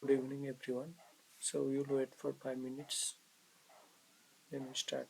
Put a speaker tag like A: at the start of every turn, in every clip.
A: Good evening, everyone. So you'll wait for 5 minutes, then we start.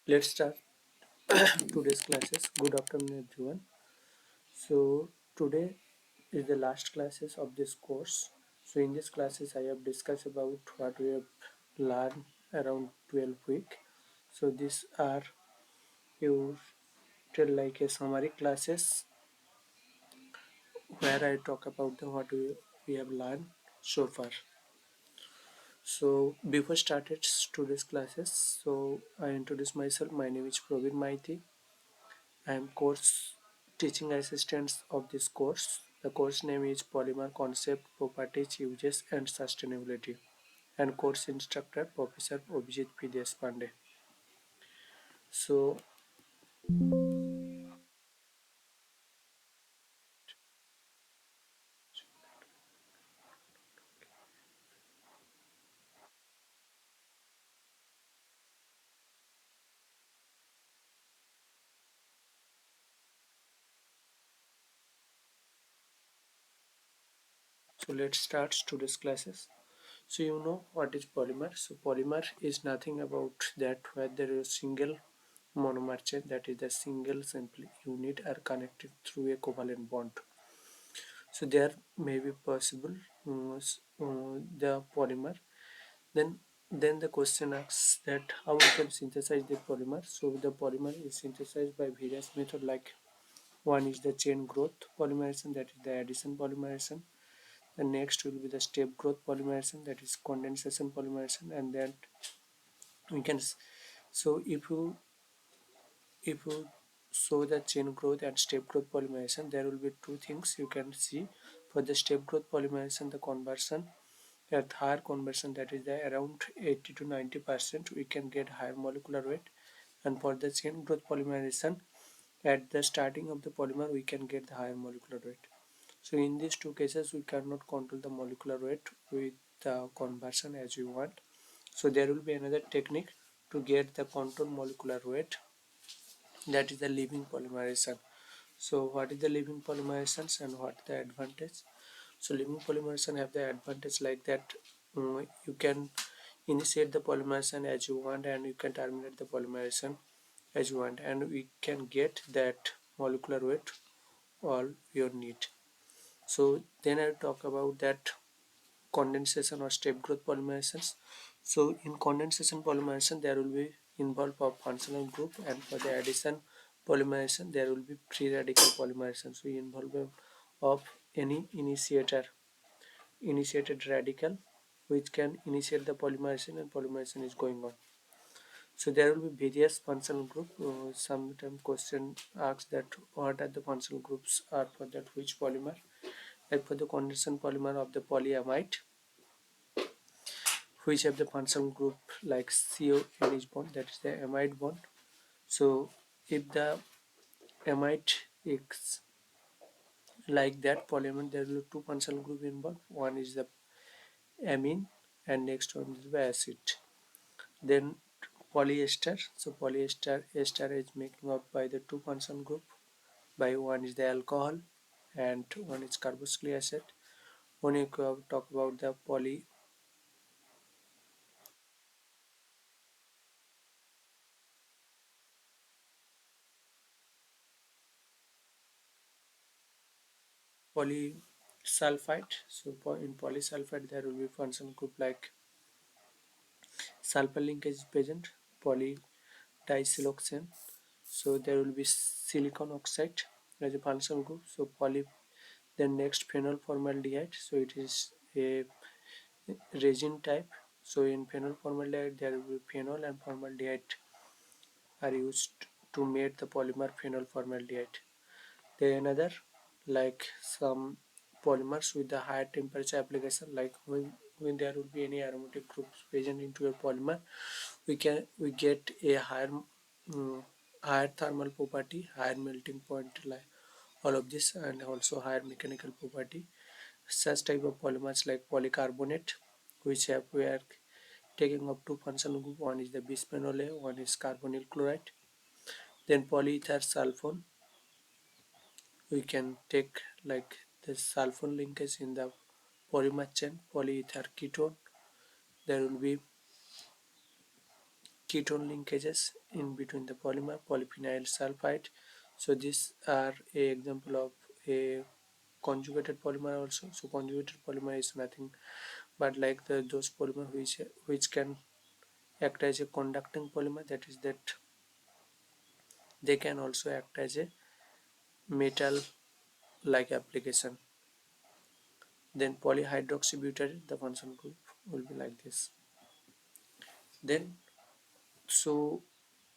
A: Let's start today's classes. Good afternoon, everyone. So today is the last classes of this course. So in this classes, I have discussed about what we have learned around 12 week. So these are you tell like a summary classes where I talk about the what we have learned so far. So before started today's classes, so I introduce myself. My name is Praveen Maiti. I am course teaching assistant of this course. The course name is Polymer Concept, Properties, Uses and Sustainability, and course instructor Professor Abhijit P. Deshpande. So let's start today's classes. So you know what is polymer? So polymer is nothing about that where there is a single monomer chain, that is the single simple unit are connected through a covalent bond. So there may be possible the polymer. Then the question asks that how we can synthesize the polymer. So the polymer is synthesized by various methods, like one is the chain growth polymerization, that is the addition polymerization. The next will be the step growth polymerization, that is condensation polymerization. And then we can so if you show the chain growth and step growth polymerization, there will be two things you can see. For the step growth polymerization, the conversion at higher conversion, that is the around 80 to 90%, we can get higher molecular weight. And for the chain growth polymerization, at the starting of the polymer we can get the higher molecular weight. So in these two cases we cannot control the molecular weight with the conversion as we want. So there will be another technique to get the control molecular weight, that is the leaving polymerization. So what is the leaving polymerizations and what the advantage? So leaving polymerization have the advantage like that, you can initiate the polymerization as you want and you can terminate the polymerization as you want, and we can get that molecular weight all you need. So then I talk about that condensation or step growth polymerizations. So in condensation polymerization there will be involved of functional group, and for the addition polymerization there will be free radical polymerization. So involvement of any initiated radical which can initiate the polymerization, and polymerization is going on. So there will be various functional group. Sometimes question asks that what are the functional groups are for that which polymer. Like for the condensation polymer of the polyamide, which have the functional group like CONH bond, that is the amide bond. So if the amide is like that polymer, there will be two functional group involved. One is the amine and next one is the acid. Then polyester. So polyester ester is making up by the two functional group. By one is the alcohol and one is carboxylic acid. When you talk about the polysulfide, so in polysulfide there will be functional group like sulfur linkage is present, polydisiloxane. So there will be silicon oxide as a functional group. So poly, then next phenol formaldehyde. So it is a resin type. So in phenol formaldehyde there will be phenol and formaldehyde are used to make the polymer phenol formaldehyde. Then another like some polymers with the higher temperature application, like when there will be any aromatic groups present into a polymer, we get a um, higher thermal property, higher melting point, like all of this, and also higher mechanical property. Such type of polymers like polycarbonate, which have we are taking up two functional group. One is the bisphenol A, one is carbonyl chloride. Then polyether sulfone, we can take like the sulfone linkage in the polymer chain, polyether ketone. There will be ketone linkages in between the polymer, polyphenyl sulfide. So these are a example of a conjugated polymer also. So conjugated polymer is nothing but like those polymer which can act as a conducting polymer, that is that they can also act as a metal like application. Then polyhydroxybutyrate, the functional group will be like this. Then so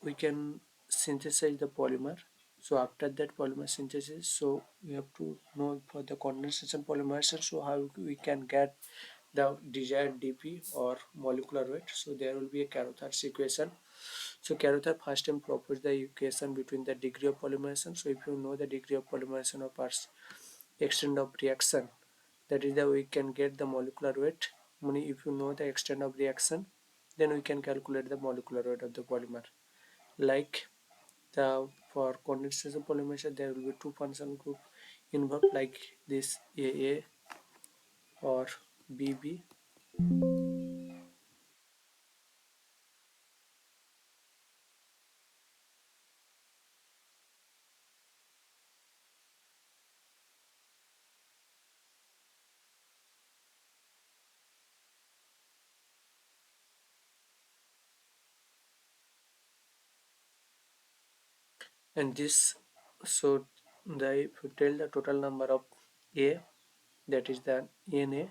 A: we can synthesize the polymer. So after that polymer synthesis, so we have to know for the condensation polymerization, so how we can get the desired dp or molecular weight. So there will be a Carothers equation. So Carothers first time proposed the equation between the degree of polymerization. So if you know the degree of polymerization or extent of reaction, that is the we can get the molecular weight. Meaning if you know the extent of reaction, then we can calculate the molecular weight of the polymer. Like the for condensation polymerization there will be two functional group involved like this AA or BB. And this, so the if you tell the total number of A that is the Na,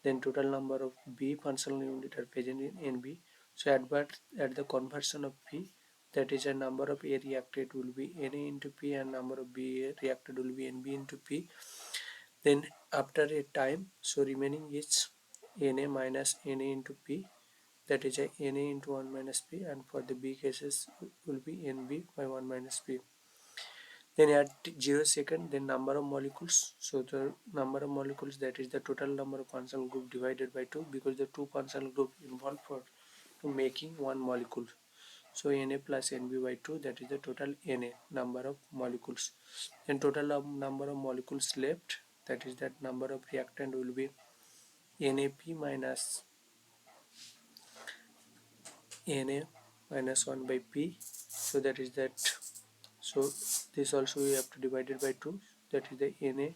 A: then total number of B functional unit are present in NB. So at the conversion of P, that is a number of A reacted will be Na into P and number of B reacted will be NB into P. Then after a time, so remaining is Na minus Na into P, that is a Na into 1 minus P, and for the B cases will be NB by 1 minus P. Then at 0 second, then number of molecules. So the number of molecules, that is the total number of functional group divided by 2, because the two functional group involved for to making one molecule. So Na plus Nb by 2, that is the total Na number of molecules. Then total number of molecules left, that is that number of reactant will be Nap minus Na minus 1 by P. So that is that. So this also we have to divide it by 2, that is the Na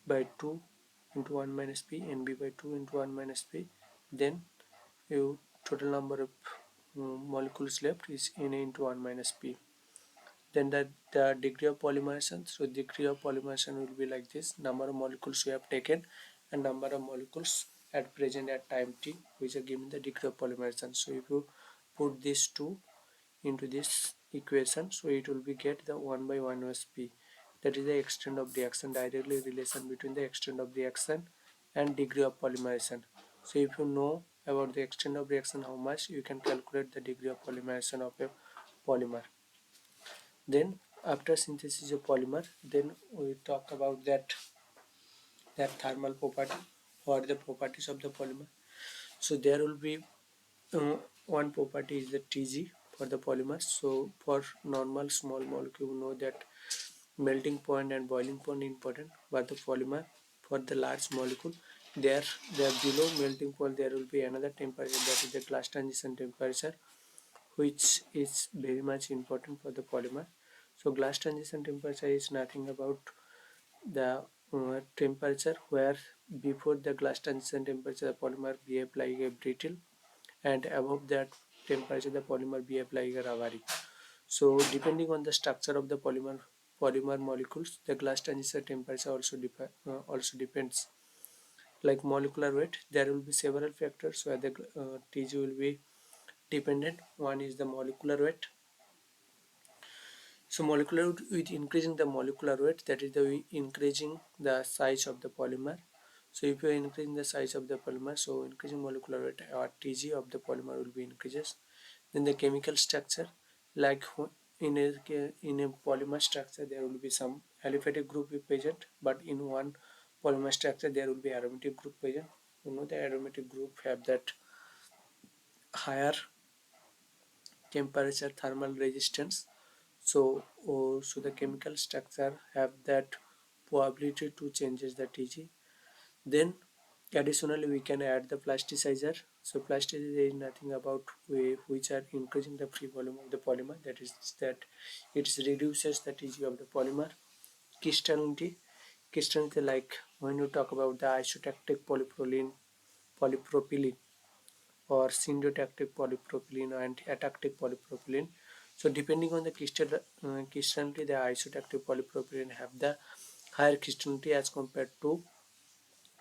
A: by 2 into 1 minus P, Nb by 2 into 1 minus P. Then you total number of molecules left is Na into 1 minus P. Then the degree of polymerization, so degree of polymerization will be like this: number of molecules you have taken and number of molecules at present at time t, which are given the degree of polymerization. So if you put these two into this equation, so it will be get the 1 by 1 was P, that is the extent of reaction, directly relation between the extent of reaction and degree of polymerization. So if you know about the extent of reaction how much, you can calculate the degree of polymerization of a polymer. Then after synthesis of polymer, then we talk about that thermal property or the properties of the polymer. So there will be uh, one property is the Tg for the polymers. So for normal small molecule, you know that melting point and boiling point important, but the polymer for the large molecule, there below melting point there will be another temperature, that is the glass transition temperature, which is very much important for the polymer. So glass transition temperature is nothing about the temperature where before the glass transition temperature the polymer behave like a brittle, and above that temperature the polymer behave like a rubbery. So depending on the structure of the polymer molecules, the glass transition temperature also depends. Like molecular weight, there will be several factors where the Tg will be dependent. One is the molecular weight. So molecular weight, with increasing the molecular weight, that is the increasing the size of the polymer. So if you are increasing the size of the polymer, so increasing molecular weight or Tg of the polymer will be increases. Then the chemical structure, like in a polymer structure there will be some aliphatic group present, but in one polymer structure there will be aromatic group present. You know the aromatic group have that higher temperature thermal resistance. So so the chemical structure have that probability to changes the Tg. Then additionally we can add the plasticizer. So plasticizer is nothing about which are increasing the free volume of the polymer, that is that it reduces the Tg of the polymer. Crystallinity, like when you talk about the isotactic polypropylene or syntactic polypropylene and atactic polypropylene. So depending on the crystallinity, the isotactic polypropylene have the higher crystallinity as compared to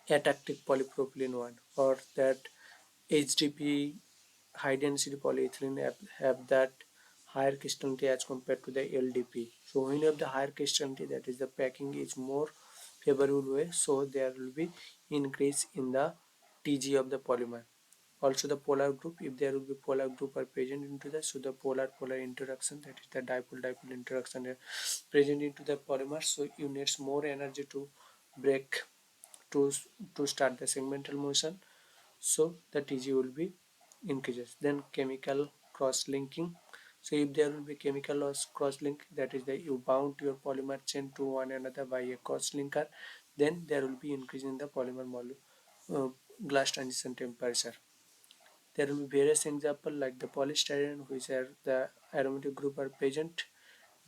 A: atactic polypropylene one, or that HDP, high density polyethylene, have that higher crystallinity as compared to the LDP. So when you have the higher crystallinity, that is the packing is more favorable way, so there will be increase in the Tg of the polymer. Also the polar group, if there will be polar group are present into that, so the polar interaction, that is the dipole interaction present into the polymer, so you needs more energy to break, to to start the segmental motion, so the Tg will be increases. Then chemical cross linking, so if there will be chemical cross link, that is the you bound your polymer chain to one another by a cross linker, then there will be increase in the polymer glass transition temperature. There will be various examples like the polystyrene, which are the aromatic group are present.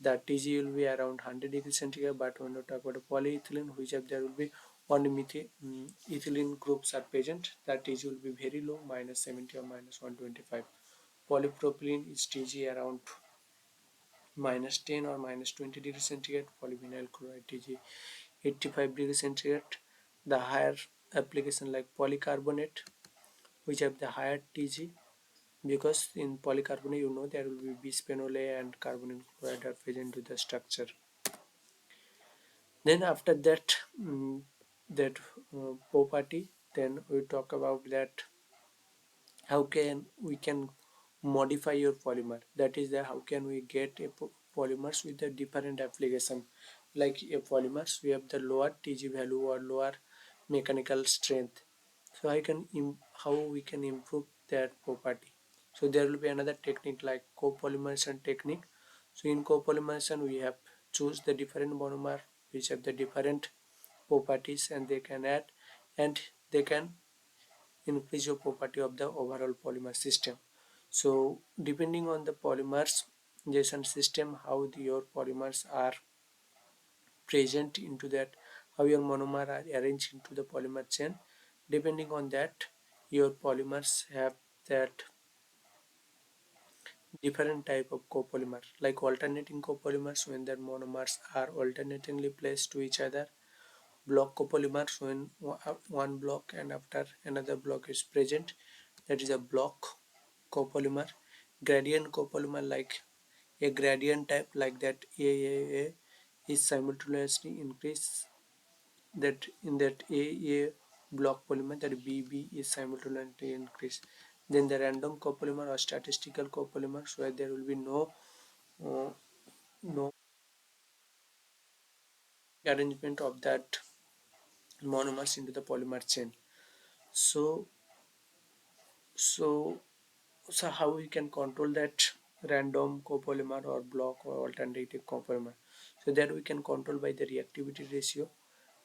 A: The Tg will be around 100 degrees centigrade, but when you talk about polyethylene, which have there will be only ethylene groups are present, the Tg will be very low, minus 70 or minus 125. Polypropylene is Tg around minus 10 or minus 20 degrees centigrade. Polyvinyl chloride Tg 85 degrees centigrade. The higher application like polycarbonate, which have the higher Tg, because in polycarbonate there will be bisphenol A and carbonyl chloride are present to the structure. Then after that, that property, then we talk about that how can we can modify your polymer, that is the how can we get a polymers with a different application. Like a polymers we have the lower Tg value or lower mechanical strength, so I can how we can improve that property. So there will be another technique like copolymerization technique. So in copolymerization we have choose the different monomer which have the different properties, and they can add and they can increase your property of the overall polymer system. So depending on the polymerization system, how your polymers are present into that, how your monomer are arranged into the polymer chain, depending on that your polymers have that different type of copolymer. Like alternating copolymers, when their monomers are alternatingly placed to each other. Block copolymers, when one block and after another block is present, that is a block copolymer. Gradient copolymer, like a gradient type, like that A is simultaneously increase, that in that A block polymer, that BB is simultaneously increase. Then the random copolymer or statistical copolymers, where there will be uh, no arrangement of that monomers into the polymer chain. So so so how we can control that random copolymer or block or alternative copolymer? So that we can control by the reactivity ratio,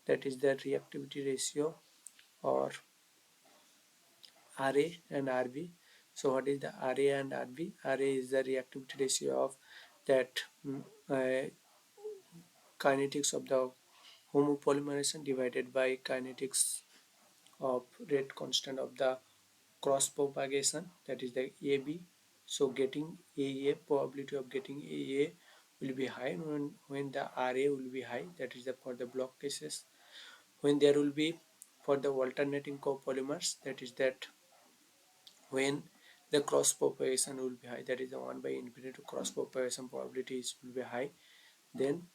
A: that is the reactivity ratio or Ra and Rb. So what is the Ra and Rb? Ra is the reactivity ratio of that kinetics of the homopolymerization divided by kinetics of rate constant of the cross propagation, that is the AB. So getting AA, probability of getting AA will be high when the RA will be high, that is the for the block cases. When there will be for the alternating copolymers, that is that when the cross propagation will be high, that is the 1 by infinity cross propagation probabilities will be high, then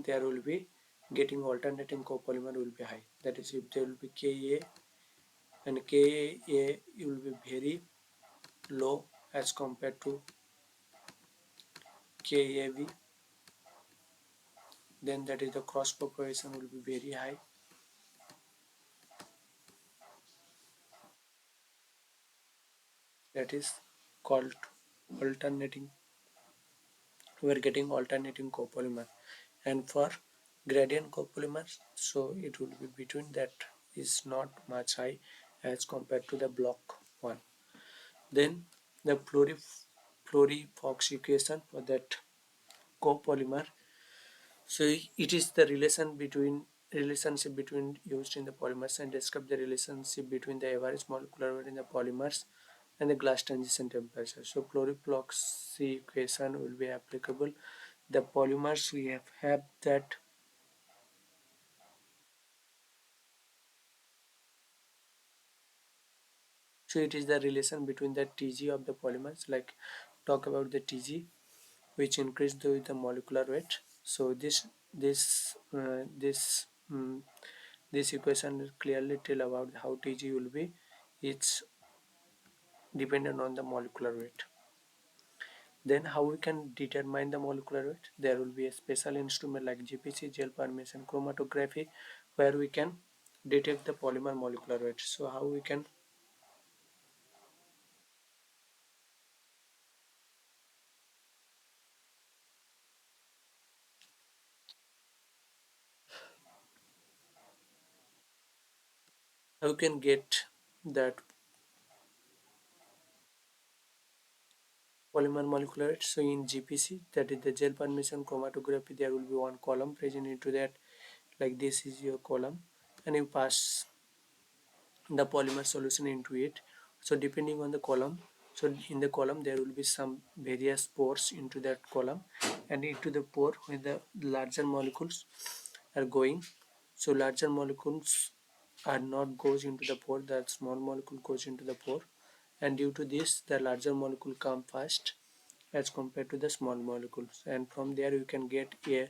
A: there will be getting alternating copolymer will be high. That is if there will be Ka, and Ka will be very low as compared to KAV, then that is the cross propagation will be very high. That is called alternating. We are getting alternating copolymer, and for gradient copolymers, so it will be between that is not much high as compared to the block one. Then the Flori-Fox equation for that copolymer. So it is the relationship between used in the polymers, and describe the relationship between the average molecular weight in the polymers and the glass transition temperature. So Flori-Fox equation will be applicable. The polymers we have that. So it is the relation between the Tg of the polymers. Like talk about the Tg, which increase with the molecular weight. So this equation clearly tell about how Tg will be. It's dependent on the molecular weight. Then how we can determine the molecular weight? There will be a special instrument like GPC, gel permeation chromatography, where we can detect the polymer molecular weight. So how we can get that polymer molecular weight? So in GPC, that is the gel permeation chromatography, there will be one column present into that. Like this is your column, and you pass the polymer solution into it. So depending on the column, So in the column there will be some various pores into that column, and into the pore when the larger molecules are going, so larger molecules are not goes into the pore, the small molecule goes into the pore, and due to this the larger molecule come first as compared to the small molecules, and from there you can get a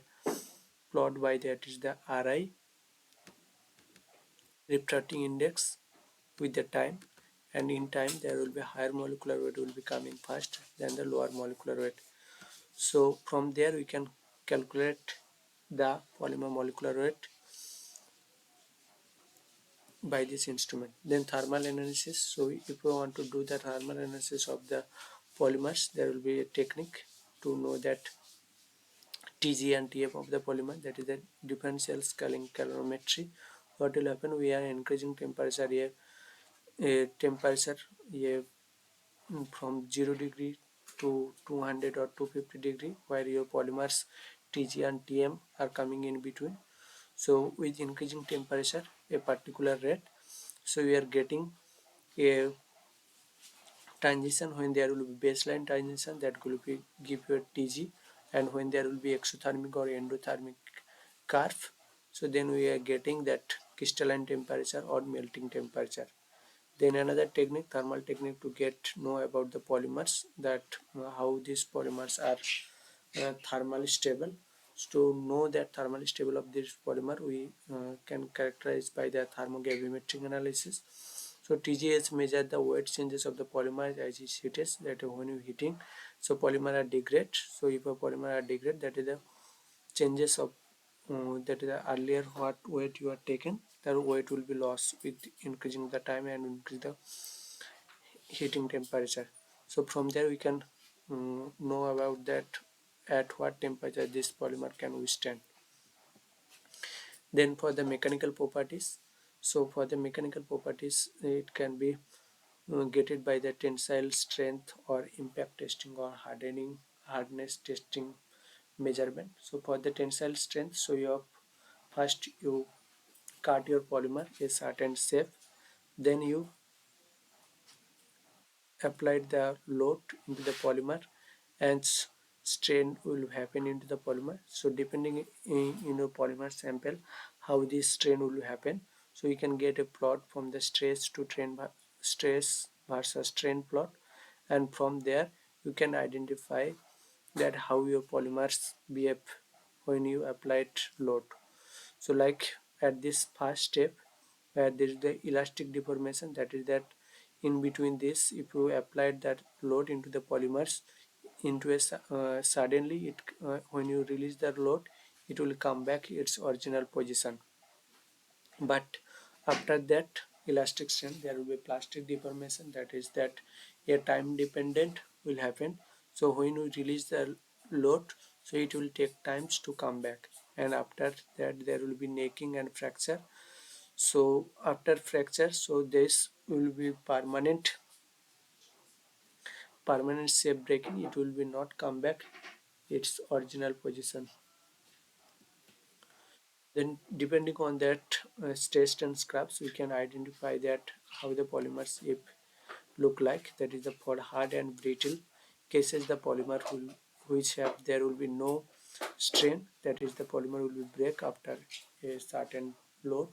A: plot by that is the Ri, refracting index, with the time, and in time there will be higher molecular weight will be coming first than the lower molecular weight. So from there we can calculate the polymer molecular weight by this instrument. Then thermal analysis. So if we want to do the thermal analysis of the polymers, there will be a technique to know that Tg and Tf of the polymer, that is the differential scaling calorimetry. What will happen, we are increasing temperature here, a temperature here, from 0 degree to 200 or 250 degree, where your polymers Tg and Tm are coming in between. So with increasing temperature a particular rate, so we are getting a transition when there will be baseline transition that will be give you a Tg, and when there will be exothermic or endothermic curve, so then we are getting that crystalline temperature or melting temperature. Then another technique, thermal technique, to get know about the polymers, that how these polymers are thermally stable. So to know that thermally stable of this polymer, we can characterize by the thermogravimetric analysis. So TGS measure the weight changes of the polymer as it heats, that when you heating, so polymer are degrade. So if a polymer are degrade, that is the changes of that is the earlier what weight you are taken, the weight will be lost with increasing the time and increase the heating temperature. So from there we can know about that at what temperature this polymer can withstand. Then for the mechanical properties, so for the mechanical properties it can be gated by the tensile strength or impact testing or hardening hardness testing measurement. So for the tensile strength, so you have first you cut your polymer a certain shape, then you applied the load into the polymer, and strain will happen into the polymer. So depending in your polymer sample how this strain will happen, so you can get a plot from the stress versus strain plot, and from there you can identify that how your polymers behave when you applied load. So like at this first step where there is the elastic deformation, that is that in between this, if you applied that load into the polymers into a suddenly it when you release the load, it will come back its original position. But after that elastic strain there will be plastic deformation, that is that a time dependent will happen. So when you release the load, so it will take times to come back, and after that there will be necking and fracture. So after fracture, so this will be permanent shape breaking, it will be not come back its original position. Then depending on that stress and scraps, we can identify that how the polymers if look like, that is the for hard and brittle cases the polymer will which have there will be no strain, that is the polymer will be break after a certain load.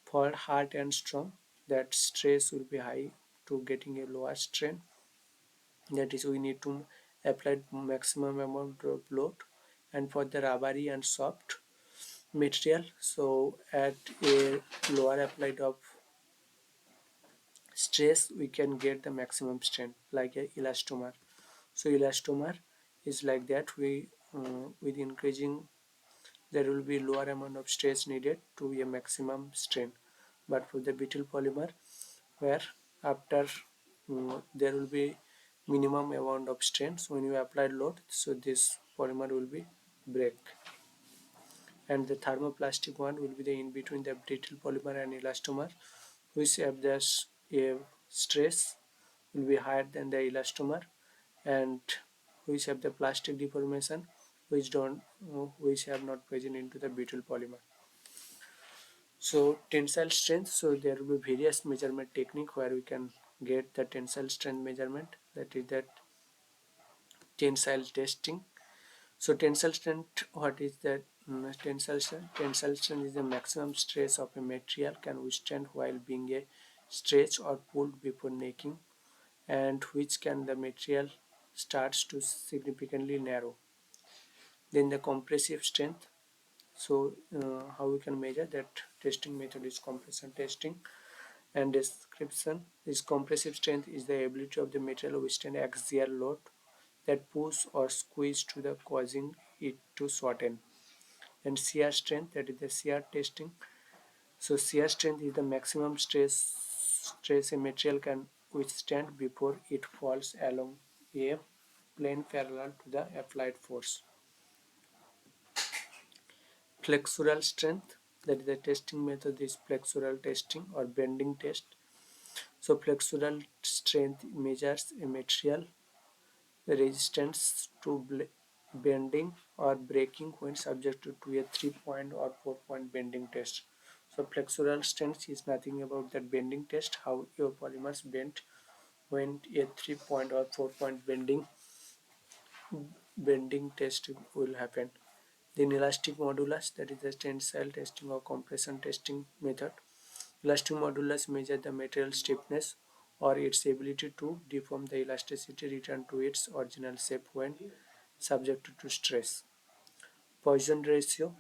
A: For hard and strong, that stress will be high to getting a lower strain, that is we need to apply maximum amount of load. And for the rubbery and soft material, so at a lower applied of stress we can get the maximum strength like a elastomer. So elastomer is like that, we with increasing there will be lower amount of stress needed to a maximum strain. But for the brittle polymer, where after there will be minimum amount of strain, so when you apply load, so this polymer will be break. And the thermoplastic one will be the in between the brittle polymer and elastomer, which have the stress will be higher than the elastomer, and which have the plastic deformation which don't which have not present into the brittle polymer. So tensile strength, so there will be various measurement technique where we can get the tensile strength measurement, that is that tensile testing. So tensile strength, what is that? Tensile strength? Tensile strength is the maximum stress of a material can withstand while being a stretched or pulled before necking, and which can the material starts to significantly narrow. Then the compressive strength. So how we can measure that? Testing method is compression testing. And description is compressive strength is the ability of the material to withstand axial load that push or squeeze to the causing it to shorten. And shear strength, that is the shear testing. So shear strength is the maximum stress a material can withstand before it falls along a plane parallel to the applied force. Flexural strength, that is the testing method is flexural testing or bending test. So flexural strength measures a material resistance to bending or breaking when subjected to a 3-point or 4-point bending test. So flexural strength is nothing about that bending test, how your polymers bend when a 3-point or 4-point bending test will happen. Then elastic modulus, that is the tensile testing or compression testing method. Elastic modulus measures the material stiffness or its ability to deform the elasticity return to its original shape when subjected to stress. Poisson ratio.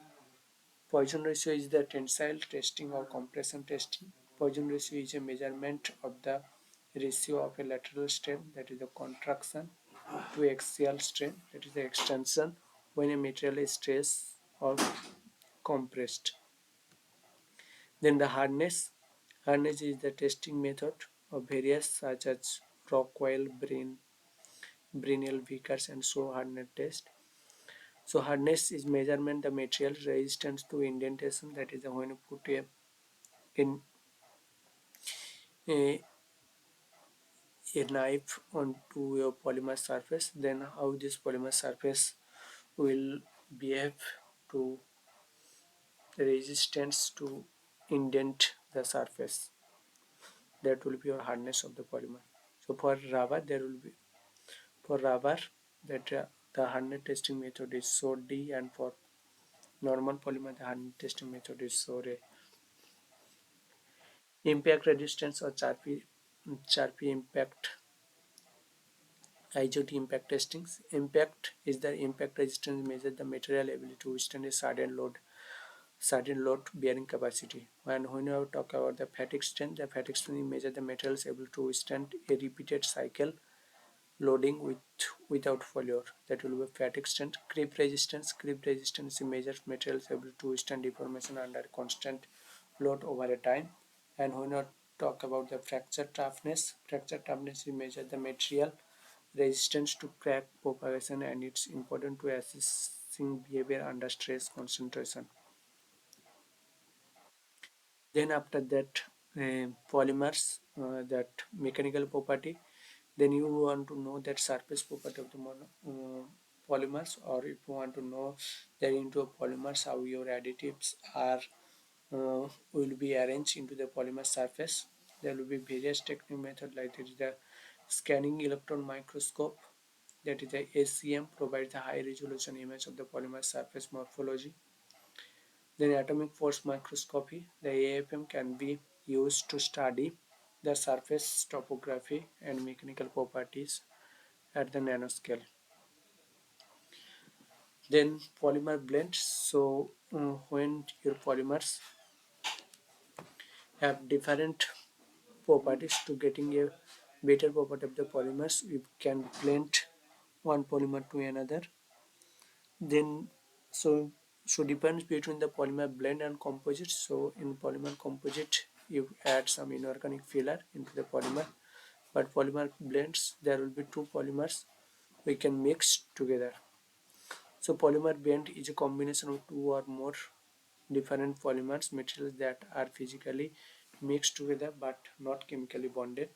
A: Poisson ratio is the tensile testing or compression testing. Poisson ratio is a measurement of the ratio of a lateral strain, that is the contraction, to axial strain, that is the extension, when a material is stressed or compressed. Then the hardness. Hardness is the testing method of various such as Rockwell, Brinell, Vickers, and so hardness test. So hardness is measurement the material resistance to indentation, that is when you put in a, a knife onto your polymer surface, then how this polymer surface will behave to resistance to indent the surface. That will be your hardness of the polymer. So for rubber, there will be for rubber that the hardness testing method is so D, and for normal polymer the hardness testing method is so A. Impact resistance or Charpy impact IoT impact testings. Impact is the impact resistance measures the material ability to withstand a certain load bearing capacity. And when you talk about the fatigue strength, the fatigue strength measures the material's ability to withstand a repeated cycle loading without failure. That will be fatigue strength. Creep resistance. Creep resistance measures materials able to withstand deformation under constant load over a time. And when we talk about the fracture toughness measures the material resistance to crack propagation, and it's important to assessing behavior under stress concentration. Then after that, polymers, that mechanical property. Then you want to know that surface property of the polymers, or if you want to know that into polymers how your additives are will be arranged into the polymer surface. There will be various technique method, like it is the scanning electron microscope, that is the SEM, provides a high resolution image of the polymer surface morphology. Then atomic force microscopy, the AFM, can be used to study the surface topography and mechanical properties at the nanoscale. Then polymer blends. So when your polymers have different properties, to getting a better property of the polymers, we can blend one polymer to another. Then so depends between the polymer blend and composite. So in polymer composite you add some inorganic filler into the polymer, but polymer blends there will be two polymers we can mix together. So polymer blend is a combination of two or more different polymers materials that are physically mixed together but not chemically bonded.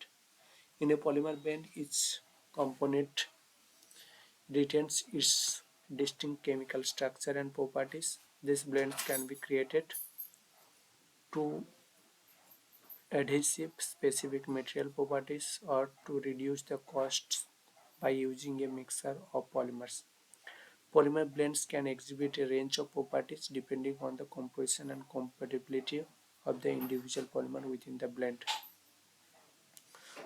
A: In a polymer blend, each component retains its distinct chemical structure and properties. These blends can be created to adhesive specific material properties or to reduce the costs by using a mixture of polymers. Polymer blends can exhibit a range of properties depending on the composition and compatibility of the individual polymer within the blend.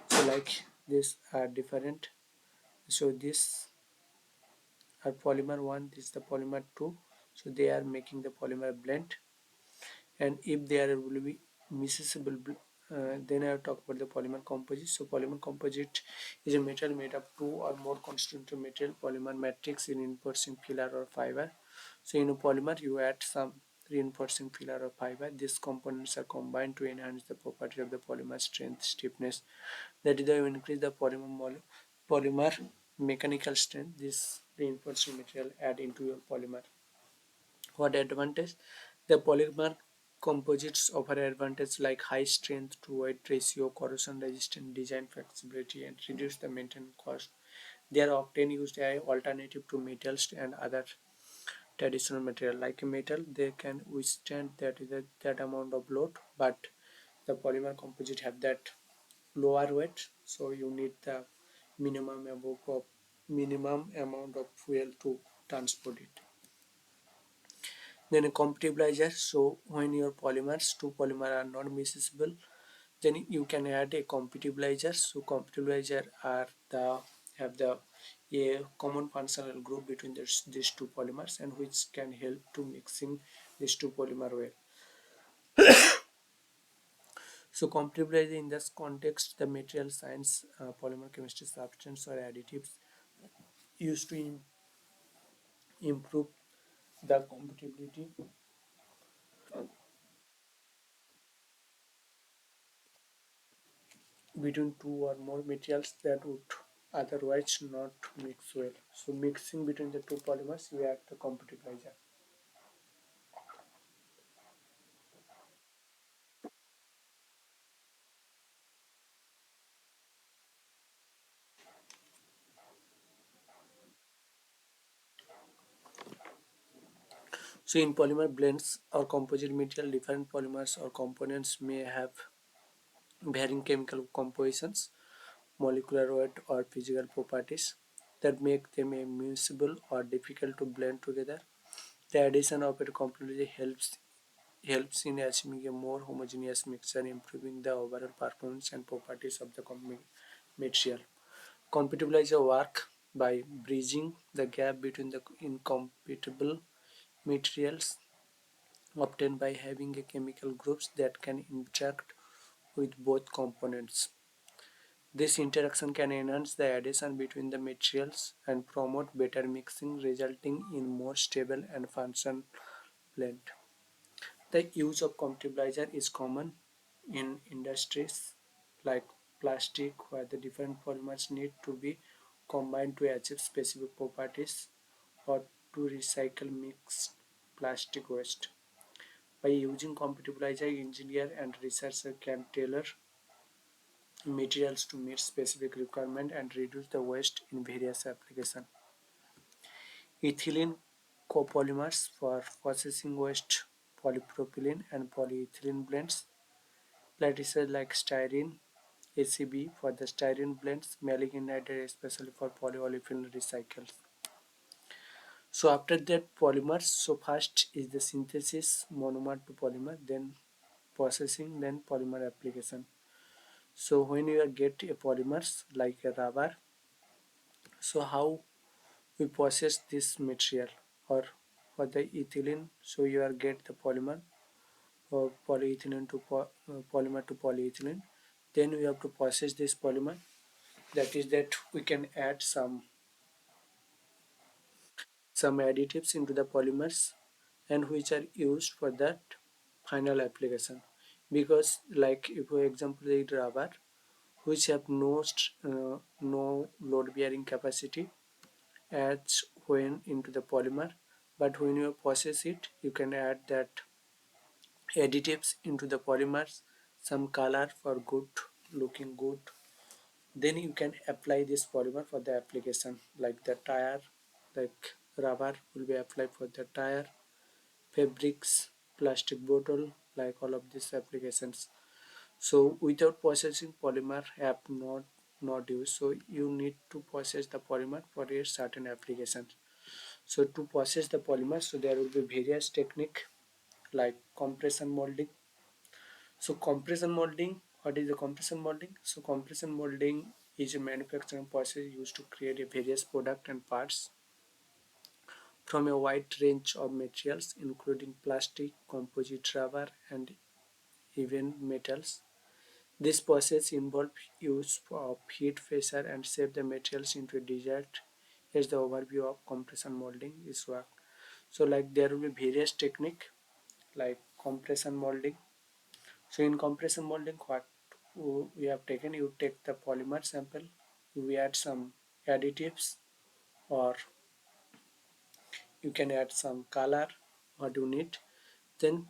A: So like these are different. So this are polymer 1, this is the polymer 2. So they are making the polymer blend, and if there will be miscible, then I have talked about the polymer composite. So polymer composite is a metal made of two or more constituent material polymer matrix in reinforcing pillar or fiber. So in a polymer you add some reinforcing pillar or fiber. These components are combined to enhance the property of the polymer strength, stiffness. That is, they increase the polymer mechanical strength. This reinforcing material add into your polymer. What advantage? The polymer composites offer advantages like high strength to weight ratio, corrosion resistant design flexibility, and reduce the maintenance cost. They are often used as alternative to metals and other traditional material. Like a metal, they can withstand that amount of load, but the polymer composite have that lower weight, so you need the minimum amount of fuel to transport it. Then a compatibilizer. So when your two polymer are not miscible, then you can add a compatibilizer. So compatibilizer are the have the a common functional group between these two polymers, and which can help to mixing these two polymer well. So compatibilizer in this context, the material science, polymer chemistry, substance or additives used to improve the compatibility between two or more materials that would otherwise not mix well. So mixing between the two polymers, we add the compatibilizer. So in polymer blends or composite material, different polymers or components may have varying chemical compositions, molecular weight or physical properties that make them immiscible or difficult to blend together. The addition of a completely helps in achieving a more homogeneous mixture, improving the overall performance and properties of the material. Compatibilizer work by bridging the gap between the incompatible materials, obtained by having a chemical groups that can interact with both components. This interaction can enhance the adhesion between the materials and promote better mixing, resulting in more stable and functional blend. The use of compatibilizer is common in industries like plastic, where the different polymers need to be combined to achieve specific properties, or to recycle mixed plastic waste. By using compatibilizer, engineer and researcher can tailor materials to meet specific requirements and reduce the waste in various applications. Ethylene copolymers for processing waste, polypropylene and polyethylene blends, practices like styrene, ACB for the styrene blends, maleic anhydride especially for polyolefin recycles. So after that polymers, so first is the synthesis monomer to polymer, then processing, then polymer application. So when you get a polymers like a rubber, so how we process this material, or for the ethylene, so you are get the polymer or polyethylene to polymer to polyethylene, then we have to process this polymer. That is that we can add some additives into the polymers, and which are used for that final application. Because like if for example the rubber, which have no load bearing capacity, adds when into the polymer, but when you process it you can add that additives into the polymers, some color for good looking good, then you can apply this polymer for the application like the tire, like rubber will be applied for the tire, fabrics, plastic bottle, like all of these applications. So without processing polymer have not used. So you need to process the polymer for a certain application. So to process the polymer, so there will be various technique like compression molding. So compression molding, what is the compression molding? So compression molding is a manufacturing process used to create a various product and parts from a wide range of materials including plastic, composite, rubber and even metals. This process involves use of heat, pressure and shape the materials into a desired. Here's the overview of compression molding is work. So like there will be various technique like compression molding. So in compression molding, what we have taken, you take the polymer sample, you add some additives, or you can add some color, what you need. Then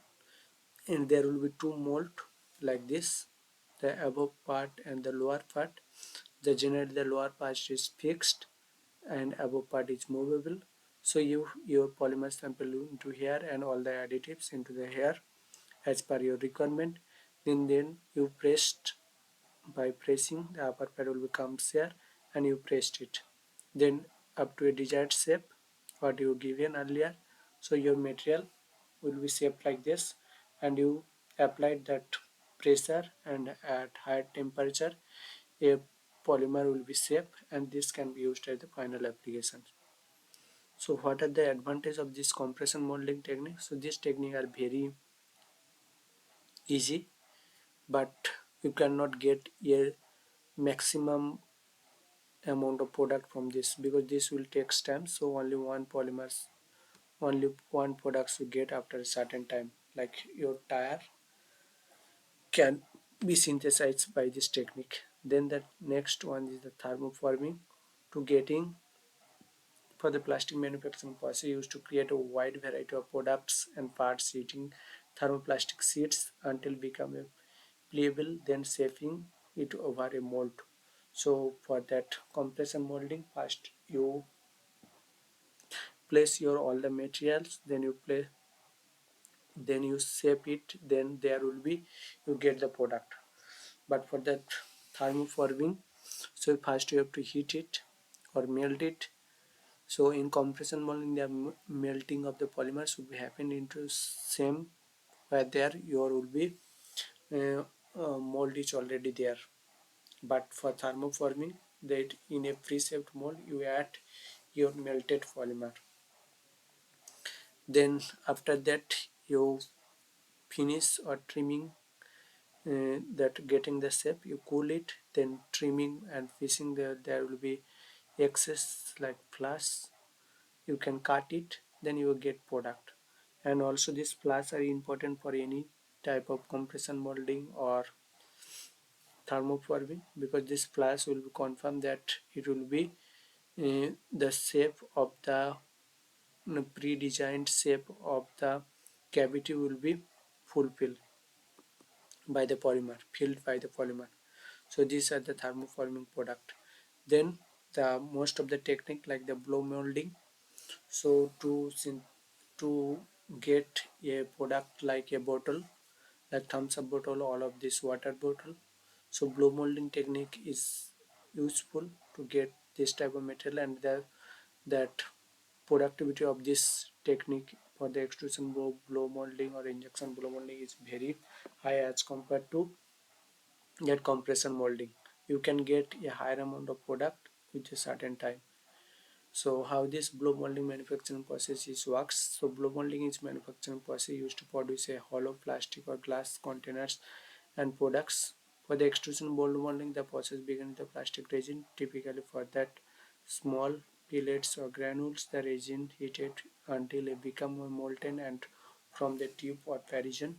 A: and there will be two mold like this, the above part and the lower part. The generally the lower part is fixed and above part is movable. So your polymer sample into here and all the additives into the here as per your requirement. Then you pressed by pressing the upper pad will become here and you pressed it. Then up to a desired shape what you given earlier. So your material will be shaped like this and you applied that pressure and at higher temperature a polymer will be shaped and this can be used as the final application. So what are the advantage of this compression molding technique? So this technique are very easy but you cannot get a maximum amount of product from this because this will take time. So only one products you get after a certain time like your tire can be synthesized by this technique. Then the next one is the thermoforming. To getting for the plastic manufacturing process used to create a wide variety of products and parts heating thermoplastic sheets until become a pliable, then shaping it over a mold. So for that compression molding, first you place your all the materials, then you shape it, then there will be you get the product. But for that thermoforming, so first you have to heat it or melt it. So in compression molding, the melting of the polymers will be happen into same where there your will be uh, mold is already there. But for thermoforming, that in a pre-shaped mold you add your melted polymer. Then after that you finish or trimming that getting the shape. You cool it, then trimming and fishing. There will be excess like flash. You can cut it, then you will get product. And also these flash are important for any type of compression molding or thermoforming because this flash will confirm that it will be the shape of the pre-designed shape of the cavity will be fulfilled by the polymer, filled by the polymer. So these are the thermoforming product. Then the most of the technique like the blow molding. So to get a product like a bottle, like thumbs up bottle, all of this water bottle. So blow molding technique is useful to get this type of material and that productivity of this technique for the extrusion blow molding or injection blow molding is very high as compared to that compression molding. You can get a higher amount of product with a certain time. So how this blow molding manufacturing process is works? So blow molding is manufacturing process used to produce a hollow plastic or glass containers and products. For the extrusion blow molding, the process begins with the plastic resin. Typically for that small pellets or granules, the resin heated until it become molten and from the tube or ferrigen.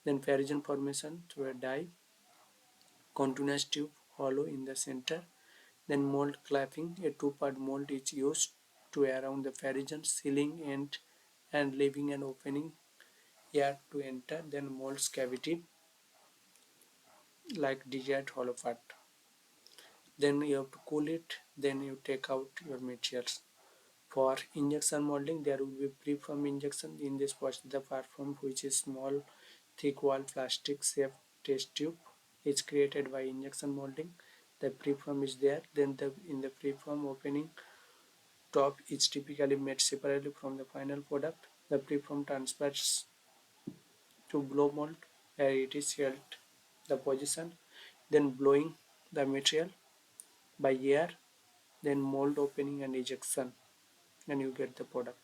A: Then ferrigen formation through a die, continuous tube hollow in the center. Then mold clapping, a two-part mold is used to around the ferrigen sealing end and leaving an opening air to enter. Then mold's cavity like desired hollow part. Then you have to cool it. Then you take out your materials. For injection molding, there will be preform injection in this process. The perform which is small, thick wall plastic shape test tube is created by injection molding. The preform is there. Then in the preform opening top is typically made separately from the final product. The preform transfers to blow mold where it is held the position, then blowing the material by air, then mold opening and ejection, and you get the product.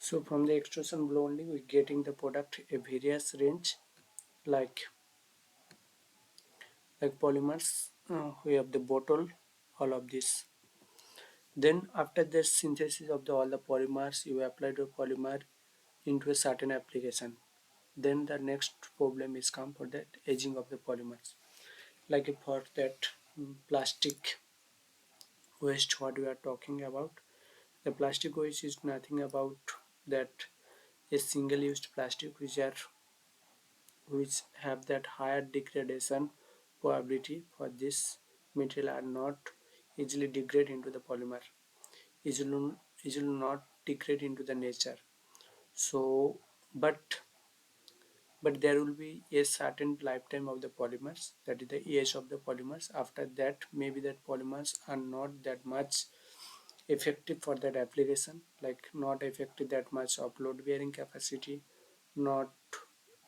A: So from the extrusion blow only we getting the product a various range like polymers. We have the bottle, all of this. Then after the synthesis of all the polymers, you apply the polymer into a certain application. Then the next problem is come for that aging of the polymers. Like for that plastic waste what we are talking about. The plastic waste is nothing about that a single used plastic which have that higher degradation probability for this material are not easily degrade into the polymer, easily, easily not degrade into the nature. So but there will be a certain lifetime of the polymers, that is the age of the polymers. After that maybe that polymers are not that much effective for that application, like not effective that much of load bearing capacity, not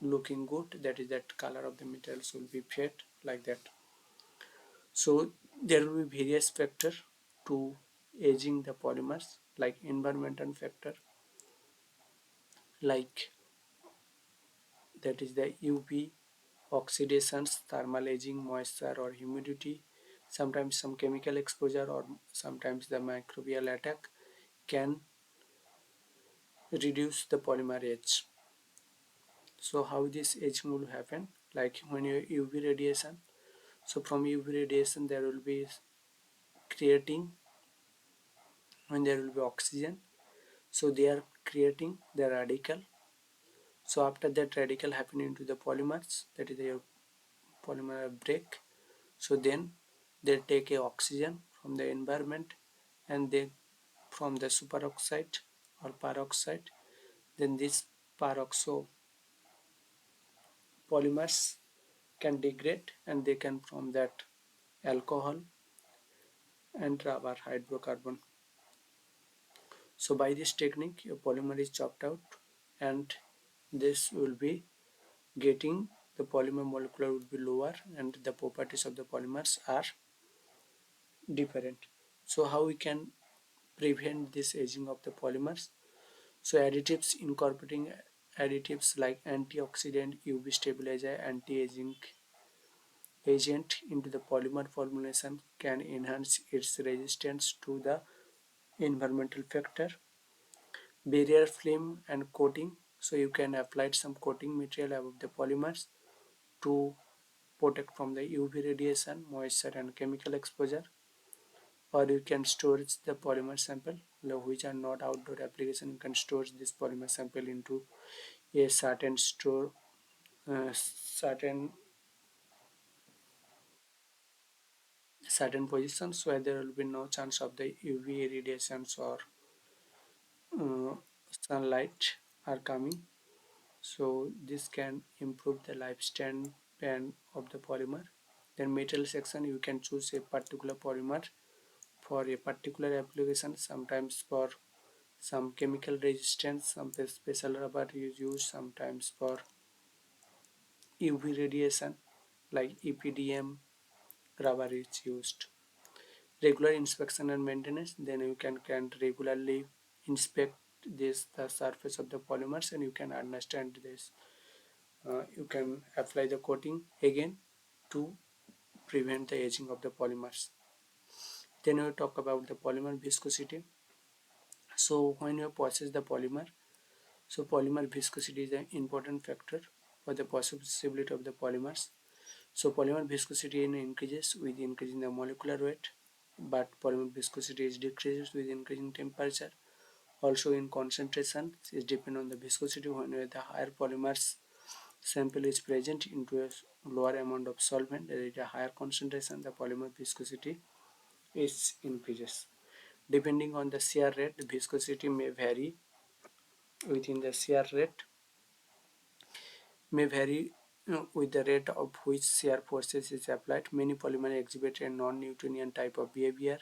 A: looking good, that is that color of the materials will be fade like that. So there will be various factor to aging the polymers, like environmental factor, like that is the UV oxidations, thermal aging, moisture or humidity, sometimes some chemical exposure or sometimes the microbial attack can reduce the polymer age. So how this aging will happen? Like when you UV radiation, so from UV radiation there will be creating, when there will be oxygen, so they are creating the radical. So after that radical happen into the polymers, that is the polymer break. So then they take a oxygen from the environment and they from the superoxide or peroxide, then this peroxo polymers can degrade and they can form that alcohol and rubber hydrocarbon. So by this technique a polymer is chopped out and this will be getting the polymer molecular would be lower and the properties of the polymers are different. So how we can prevent this aging of the polymers? So additives, incorporating additives like antioxidant, UV stabilizer, anti-aging agent into the polymer formulation can enhance its resistance to the environmental factor. Barrier film and coating, so you can apply some coating material above the polymers to protect from the UV radiation, moisture and chemical exposure. Or you can store the polymer sample which are not outdoor application. You can store this polymer sample into a certain store, certain positions where there will be no chance of the UV radiations or uh, sunlight are coming. So this can improve the lifespan of the polymer. Then metal section, you can choose a particular polymer for a particular application, sometimes for some chemical resistance, some special rubber is used, sometimes for UV radiation like EPDM rubber is used. regular inspection and maintenance. Then you can regularly inspect this the surface of the polymers, and you can understand this. You can apply the coating again to prevent the aging of the polymers. Then we talk about the polymer viscosity. So when you process the polymer, so polymer viscosity is an important factor for the possibility of the polymers. So polymer viscosity increases with increasing the molecular weight, but polymer viscosity is decreases with increasing temperature. Also in concentration, it depends on the viscosity. When the higher polymers sample is present into a lower amount of solvent, there is a higher concentration, the polymer viscosity is increases. Depending on the shear rate, the viscosity may vary within the shear rate may vary with the rate of which shear forces is applied. Many polymers exhibit a non-Newtonian type of behavior,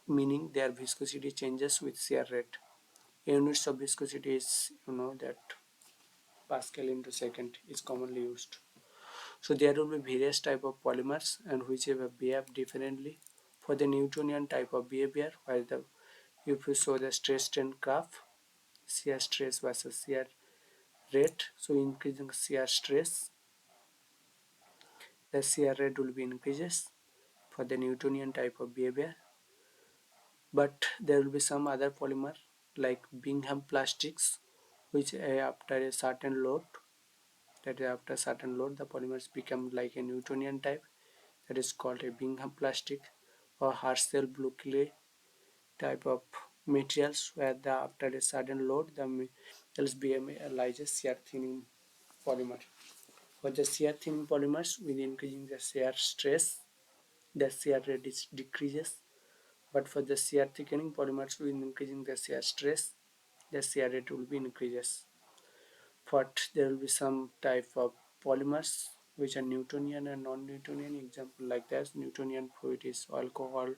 A: meaning their viscosity changes with shear rate. Units of viscosity is that Pascal into second is commonly used. So there will be various type of polymers and which behave differently. For the Newtonian type of behavior, while the if you show the stress strain graph, shear stress versus shear rate, so increasing shear stress, the shear rate will be increases for the Newtonian type of behavior. But there will be some other polymer like Bingham plastics, which after a certain load, that is after certain load, the polymers become like a Newtonian type, that is called a Bingham plastic, or Herschel blue clay type of materials where the after a certain load the metals become a shear thinning polymer. For the shear thinning polymers, with increasing the shear stress, the shear rate is decreases. But for the shear thickening polymers, with increasing the shear stress, the shear rate will be increases. But there will be some type of polymers which are Newtonian and non-Newtonian. Example like that, Newtonian fluid is alcohol,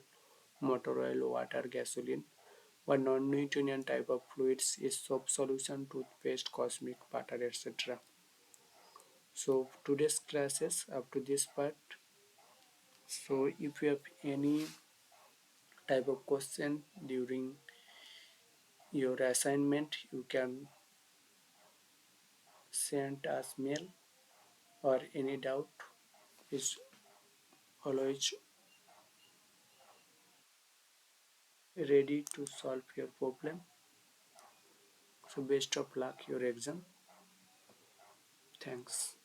A: motor oil, water, gasoline. But non-Newtonian type of fluids is soap solution, toothpaste, cosmic, butter, etc. So today's classes up to this part. So if you have any type of question during your assignment, you can send us mail, or any doubt is always ready to solve your problem. So best of luck your exam. Thanks.